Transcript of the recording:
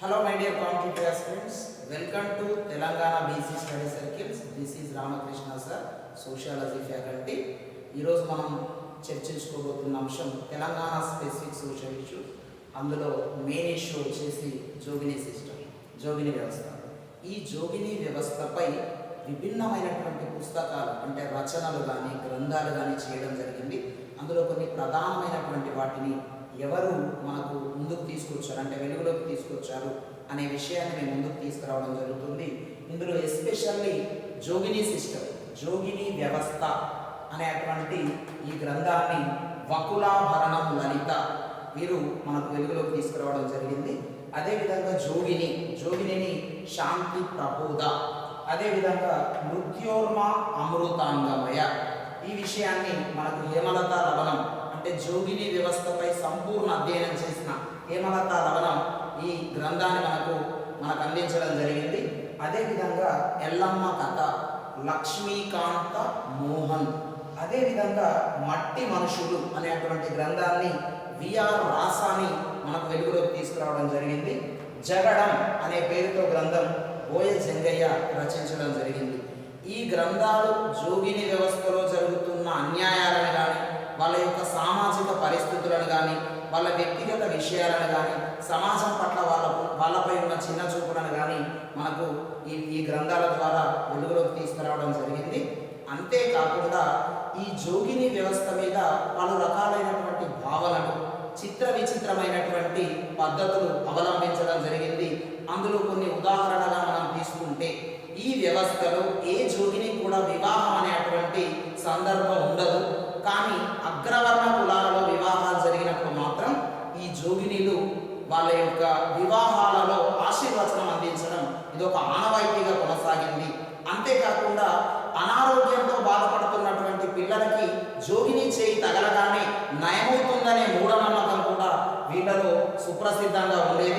Hello my dear competitive aspirants, welcome to Telangana BC Study Circles. This is Ramakrishna sir, Sociology faculty. ఈరోజు మనం చర్చించుకోబోతున్న అంశం Telangana specific social issue. అందులో main issue వచ్చేసి జోగిని system, జోగిని వ్యవస్థ. ఈ జోగిని వ్యవస్థపై విభిన్నమైనటువంటి పుస్తకాలు అంటే రచనలు కానీ గ్రంథాలు కానీ చేయడం జరిగింది. అందులో కొన్ని ప్రధానమైనటువంటి వాటిని ఎవరు మనకు ముందుకు తీసుకొచ్చారు అంటే వెలుగులోకి తీసుకొచ్చారు అనే విషయాన్ని మేము ముందుకు తీసుకురావడం జరుగుతుంది. ఇందులో ఎస్పెషల్లీ జోగిని సిస్టమ్, జోగిని వ్యవస్థ అనేటువంటి ఈ గ్రంథాన్ని వకులాభరణం లలిత వీరు మనకు వెలుగులోకి తీసుకురావడం జరిగింది. అదేవిధంగా జోగినిని శాంతి ప్రబోధ, అదేవిధంగా మృత్యోర్మ అమృతాంగమయ ఈ విషయాన్ని మనకు హేమలత లవణం అంటే జోగిని వ్యవస్థపై సంపూర్ణ అధ్యయనం చేసిన హేమలత లవణం ఈ గ్రంథాన్ని మనకు అందించడం జరిగింది. అదేవిధంగా ఎల్లమ్మ కథ లక్ష్మీకాంత మోహన్, అదేవిధంగా మట్టి మనుషులు అనేటువంటి గ్రంథాన్ని విఆర్ రాసాని మనకు వెలుగులోకి తీసుకురావడం జరిగింది. జగడం అనే పేరుతో గ్రంథం బోయ జంగయ్య రచించడం జరిగింది. ఈ గ్రంథాలు జోగిని వ్యవస్థలో జరుగుతున్న అన్యాయాలను కానీ వాళ్ళ యొక్క సామాజిక పరిస్థితులను కానీ వాళ్ళ వ్యక్తిగత విషయాలను కానీ సమాజం పట్ల వాళ్ళపై ఉన్న చిన్న చూపులను కానీ మనకు ఈ గ్రంథాల ద్వారా వెలుగులోకి తీసుకురావడం జరిగింది. అంతేకాకుండా ఈ జోగిని వ్యవస్థ మీద పలు రకాలైనటువంటి భావనలు, చిత్ర విచిత్రమైనటువంటి పద్ధతులు అవలంబించడం జరిగింది. అందులో కొన్ని ఉదాహరణగా మనం తీసుకుంటే ఈ వ్యవస్థలో ఏ జోగిని కూడా వివాహం అనేటువంటి సందర్భం ఉండదు. కానీ అగ్రవర్ణ కులాలలో వివాహాలు జరిగినప్పుడు మాత్రం ఈ జోగినీలు వాళ్ళ యొక్క వివాహాలలో ఆశీర్వచనం అందించడం ఇది ఒక ఆనవాయితీగా కొనసాగింది. అంతేకాకుండా అనారోగ్యంతో బాధపడుతున్నటువంటి పిల్లలకి జోగిని చేయి తగలగానే నయమవుతుందనే మూఢనమ్మకం కూడా వీళ్ళలో సుప్రసిద్ధంగా ఉండేది.